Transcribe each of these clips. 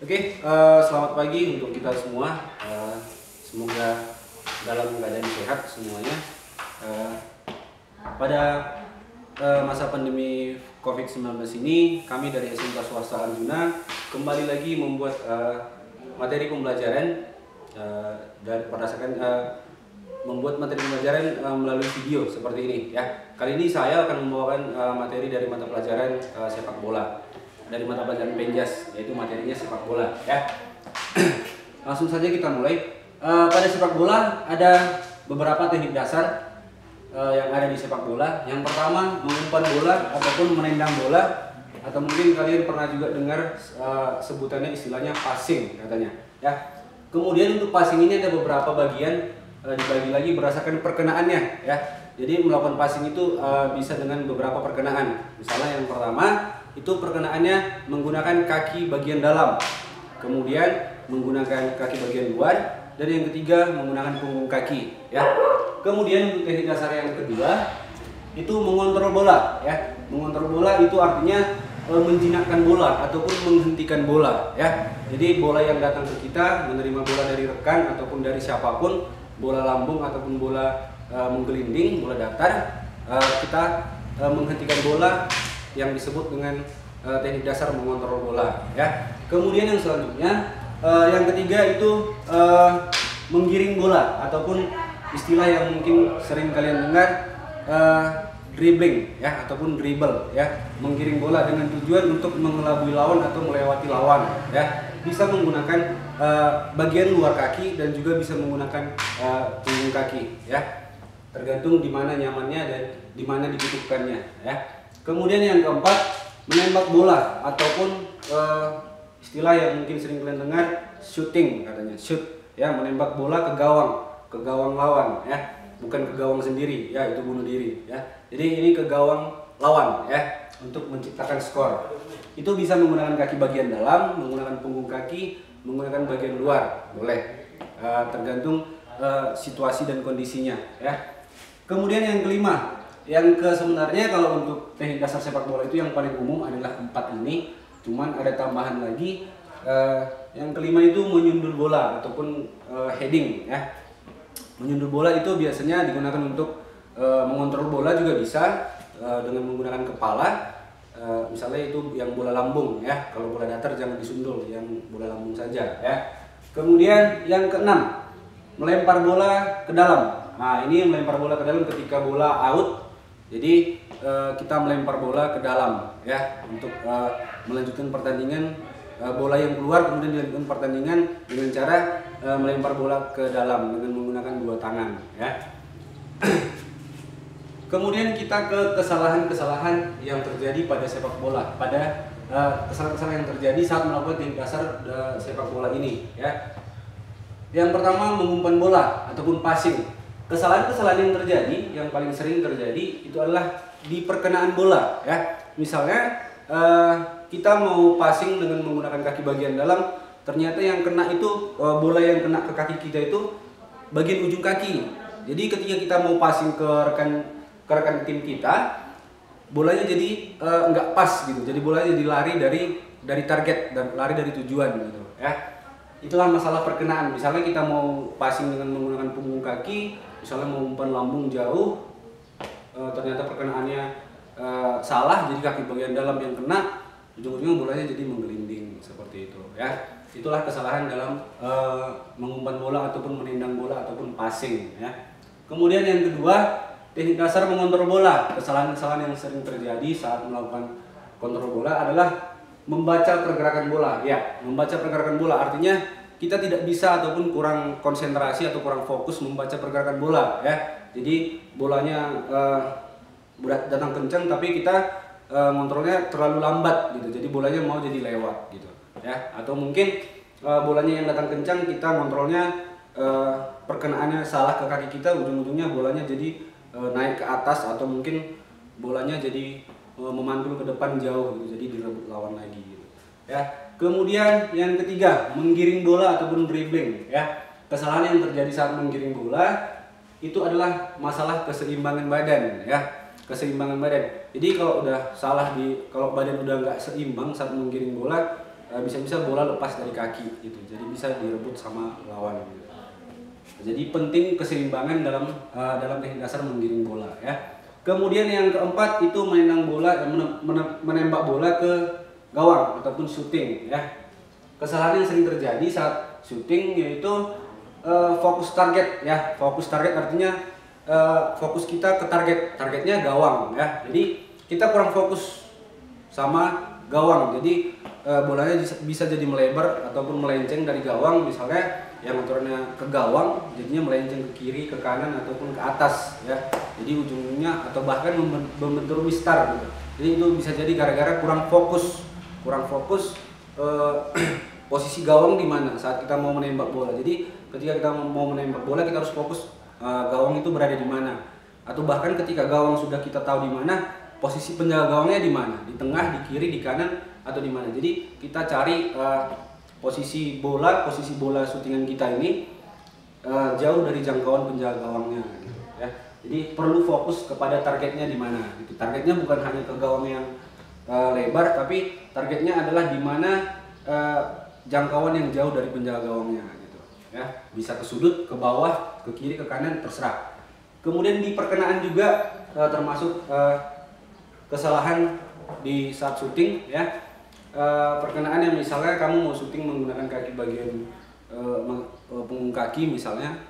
Selamat pagi untuk kita semua. Semoga dalam keadaan sehat semuanya. Pada masa pandemi COVID-19 ini, kami dari SMK Swasta Arjuna kembali lagi membuat materi pembelajaran berdasarkan membuat materi pembelajaran melalui video seperti ini. Ya, kali ini saya akan membawakan materi dari mata pelajaran sepak bola. Dari mata pelajaran Penjas, yaitu materinya sepak bola. Ya, langsung saja kita mulai. Pada sepak bola ada beberapa teknik dasar yang ada di sepak bola. Yang pertama, mengumpan bola ataupun menendang bola, atau mungkin kalian pernah juga dengar sebutannya istilahnya passing katanya. Ya, kemudian untuk passing ini ada beberapa bagian, dibagi lagi berdasarkan perkenaannya. Ya, jadi melakukan passing itu bisa dengan beberapa perkenaan. Misalnya yang pertama itu perkenaannya menggunakan kaki bagian dalam, kemudian menggunakan kaki bagian luar, dan yang ketiga menggunakan punggung kaki. Ya, kemudian untuk teknik dasar yang kedua itu mengontrol bola. Ya, mengontrol bola itu artinya menjinakkan bola ataupun menghentikan bola. Ya, jadi bola yang datang ke kita, menerima bola dari rekan ataupun dari siapapun, bola lambung ataupun bola menggelinding, bola datar, kita menghentikan bola yang disebut dengan teknik dasar mengontrol bola. Ya, kemudian yang selanjutnya yang ketiga itu menggiring bola ataupun istilah yang mungkin sering kalian dengar, dribbling ya ataupun dribble ya, menggiring bola dengan tujuan untuk mengelabui lawan atau melewati lawan. Ya, bisa menggunakan bagian luar kaki dan juga bisa menggunakan punggung kaki. Ya, tergantung di mana nyamannya dan di mana ditutupkannya. Ya, kemudian yang keempat, menembak bola ataupun istilah yang mungkin sering kalian dengar, shooting katanya, shoot ya, menembak bola ke gawang lawan ya, bukan ke gawang sendiri ya, itu bunuh diri ya. Jadi ini ke gawang lawan ya, untuk menciptakan skor. Itu bisa menggunakan kaki bagian dalam, menggunakan punggung kaki, menggunakan bagian luar, boleh, tergantung situasi dan kondisinya ya. Kemudian yang kelima, yang sebenarnya kalau untuk teknik dasar sepak bola itu yang paling umum adalah empat ini, cuman ada tambahan lagi. Yang kelima itu menyundul bola ataupun heading ya. Menyundul bola itu biasanya digunakan untuk mengontrol bola, juga bisa dengan menggunakan kepala. Misalnya itu yang bola lambung ya, kalau bola datar jangan disundul, yang bola lambung saja ya. Kemudian yang keenam, melempar bola ke dalam. Nah, ini melempar bola ke dalam ketika bola out. Jadi kita melempar bola ke dalam ya, untuk melanjutkan pertandingan. Bola yang keluar kemudian dilanjutkan pertandingan dengan cara melempar bola ke dalam dengan menggunakan dua tangan ya. Kemudian kita ke kesalahan-kesalahan yang terjadi pada sepak bola, pada kesalahan-kesalahan yang terjadi saat melakukan teknik dasar sepak bola ini ya. Yang pertama, mengumpan bola ataupun passing. Kesalahan-kesalahan yang terjadi, yang paling sering terjadi itu adalah di perkenaan bola ya. Misalnya kita mau passing dengan menggunakan kaki bagian dalam, ternyata yang kena itu bola yang kena ke kaki kita itu bagian ujung kaki. Jadi ketika kita mau passing ke rekan tim kita, bolanya jadi nggak pas gitu. Jadi bolanya jadi lari dari target dan lari dari tujuan gitu ya. Itulah masalah perkenaan. Misalnya kita mau passing dengan menggunakan punggung kaki, misalnya mau umpan lambung jauh, ternyata perkenaannya salah, jadi kaki bagian dalam yang kena, ujung-ujungnya bolanya jadi menggelinding seperti itu ya. Itulah kesalahan dalam mengumpan bola ataupun menendang bola ataupun passing ya. Kemudian yang kedua, teknik dasar mengontrol bola. Kesalahan-kesalahan yang sering terjadi saat melakukan kontrol bola adalah membaca pergerakan bola ya. Membaca pergerakan bola artinya kita tidak bisa ataupun kurang konsentrasi atau kurang fokus membaca pergerakan bola ya. Jadi bolanya datang kencang tapi kita ngontrolnya terlalu lambat gitu, jadi bolanya mau jadi lewat gitu ya. Atau mungkin bolanya yang datang kencang, kita ngontrolnya perkenaannya salah ke kaki kita, ujung-ujungnya bolanya jadi naik ke atas, atau mungkin bolanya jadi memantul ke depan jauh gitu, jadi direbut lawan lagi gitu ya. Kemudian yang ketiga, menggiring bola ataupun dribbling ya. Kesalahan yang terjadi saat menggiring bola itu adalah masalah keseimbangan badan ya. Keseimbangan badan. Jadi kalau udah salah kalau badan udah nggak seimbang saat menggiring bola, bisa-bisa bola lepas dari kaki gitu, jadi bisa direbut sama lawan gitu. Jadi penting keseimbangan dalam teknik dasar menggiring bola ya. Kemudian yang keempat itu menembak bola ke gawang ataupun shooting ya. Kesalahan yang sering terjadi saat shooting yaitu fokus target ya. Fokus target artinya fokus kita ke targetnya gawang ya. Jadi kita kurang fokus sama gawang, jadi bolanya bisa jadi melebar ataupun melenceng dari gawang, misalnya yang aturannya ke gawang jadinya melenceng ke kiri, ke kanan ataupun ke atas ya. Jadi ujungnya atau bahkan membentur mistar gitu. Jadi itu bisa jadi gara-gara kurang fokus posisi gawang di mana saat kita mau menembak bola. Jadi ketika kita mau menembak bola kita harus fokus gawang itu berada di mana, atau bahkan ketika gawang sudah kita tahu di mana, posisi penjaga gawangnya di mana, di tengah, di kiri, di kanan atau di mana. Jadi kita cari posisi bola syutingan kita ini jauh dari jangkauan penjaga gawangnya gitu, ya. Jadi perlu fokus kepada targetnya di mana gitu. Targetnya bukan hanya ke gawang yang lebar, tapi targetnya adalah di mana jangkauan yang jauh dari penjaga gawangnya gitu, ya. Bisa ke sudut, ke bawah, ke kiri, ke kanan, terserah. Kemudian di perkenaan juga termasuk kesalahan di saat syuting ya. Perkenaan yang misalnya kamu mau syuting menggunakan kaki bagian punggung kaki misalnya,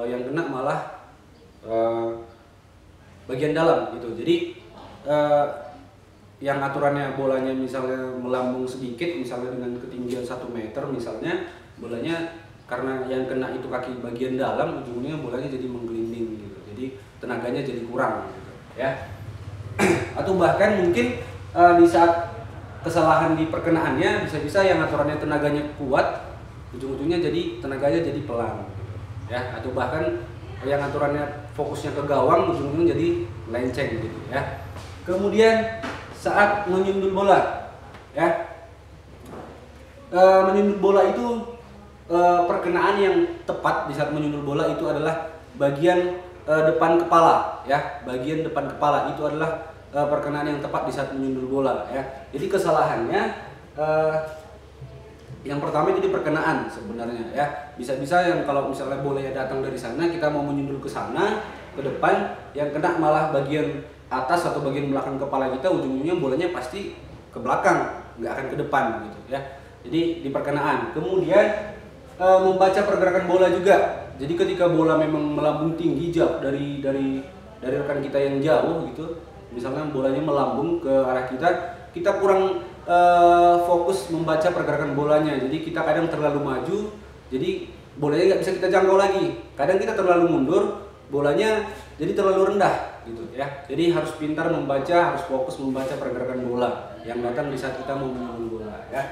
yang kena malah bagian dalam gitu. Jadi yang aturannya bolanya misalnya melambung sedikit, misalnya dengan ketinggian 1 meter misalnya, bolanya karena yang kena itu kaki bagian dalam, ujungnya bolanya jadi menggelinding gitu. Jadi tenaganya jadi kurang gitu ya. Atau bahkan mungkin di saat kesalahan di perkenaannya bisa-bisa yang aturannya tenaganya kuat, ujung-ujungnya jadi tenaganya jadi pelan gitu, ya. Atau bahkan yang aturannya fokusnya ke gawang, ujung-ujungnya jadi lenceng gitu ya. Kemudian saat menyundul bola ya, menyundul bola itu perkenaan yang tepat di saat menyundul bola itu adalah bagian depan kepala ya. Bagian depan kepala itu adalah perkenaan yang tepat di saat menyundul bola ya. Jadi kesalahannya yang pertama itu di perkenaan sebenarnya ya. Bisa-bisa yang kalau misalnya bolanya datang dari sana, kita mau menyundul ke sana, ke depan, yang kena malah bagian atas atau bagian belakang kepala kita, ujung-ujungnya bolanya pasti ke belakang, nggak akan ke depan gitu ya. Jadi di perkenaan. Kemudian membaca pergerakan bola juga. Jadi ketika bola memang melambung tinggi jauh dari rekan kita yang jauh gitu, misalnya bolanya melambung ke arah kita, kita kurang fokus membaca pergerakan bolanya. Jadi kita kadang terlalu maju, jadi bolanya nggak bisa kita jangkau lagi. Kadang kita terlalu mundur, bolanya jadi terlalu rendah gitu ya. Jadi harus pintar membaca, harus fokus membaca pergerakan bola yang datang di saat kita mau menyundul bola ya.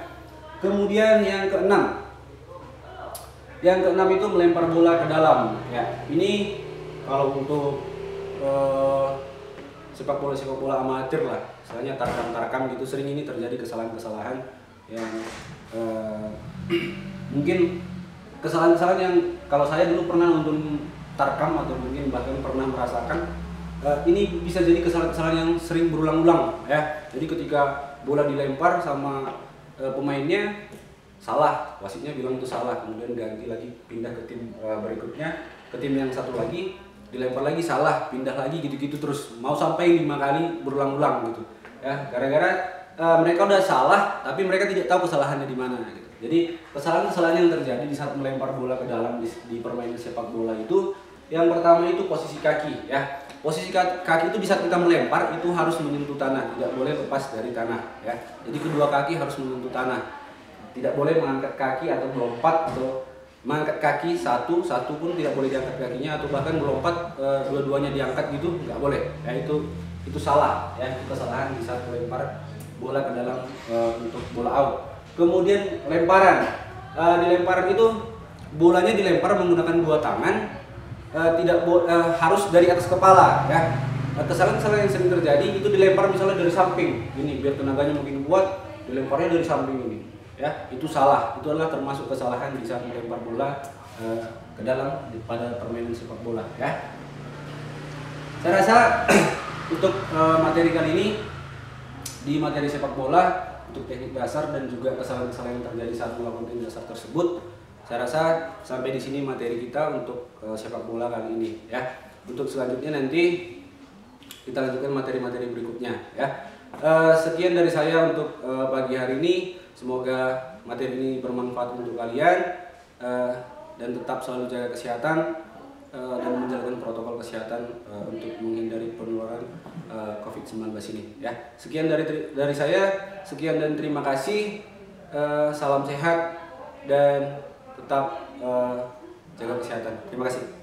Kemudian yang keenam itu melempar bola ke dalam ya. Ini kalau untuk sepak bola amatir lah, misalnya tarkam gitu, sering ini terjadi kesalahan-kesalahan yang mungkin kesalahan-kesalahan yang kalau saya dulu pernah nonton tarkam atau mungkin bahkan pernah merasakan, ini bisa jadi kesalahan-kesalahan yang sering berulang-ulang ya. Jadi ketika bola dilempar sama pemainnya salah, wasitnya bilang itu salah, kemudian ganti lagi, pindah ke tim berikutnya, ke tim yang satu lagi, dilempar lagi salah, pindah lagi, gitu-gitu terus, mau sampai 5 kali berulang-ulang gitu ya. Gara-gara mereka udah salah tapi mereka tidak tahu kesalahannya di mana gitu. Jadi kesalahan-kesalahan yang terjadi di saat melempar bola ke dalam di permainan sepak bola itu, yang pertama itu posisi kaki ya. Posisi kaki itu di saat kita melempar itu harus menyentuh tanah, tidak boleh lepas dari tanah ya. Jadi kedua kaki harus menyentuh tanah. Tidak boleh mengangkat kaki atau melompat, atau mengangkat kaki satu pun tidak boleh diangkat kakinya, atau bahkan melompat dua-duanya diangkat gitu nggak boleh ya. Itu salah ya, itu kesalahan di saat melempar bola ke dalam untuk bola out. Kemudian lemparan, dilemparan itu bolanya dilempar menggunakan 2 tangan, harus dari atas kepala ya. Kesalahan-kesalahan yang sering terjadi itu dilempar misalnya dari samping gini, biar tenaganya makin kuat, dilemparnya dari samping ini ya. Itu salah, itu adalah termasuk kesalahan di saat melempar bola ke dalam pada permainan sepak bola ya. Saya rasa untuk materi kali ini di materi sepak bola untuk teknik dasar dan juga kesalahan-kesalahan yang terjadi saat melakukan teknik dasar tersebut. Saya rasa sampai di sini materi kita untuk sepak bola kali ini ya. Untuk selanjutnya nanti kita lanjutkan materi-materi berikutnya ya. Sekian dari saya untuk pagi hari ini. Semoga materi ini bermanfaat untuk kalian dan tetap selalu jaga kesehatan dan menjalankan protokol kesehatan untuk menghindari penularan COVID-19 ini ya. Sekian dari saya, sekian dan terima kasih. Salam sehat dan tetap jaga kesehatan. Terima kasih.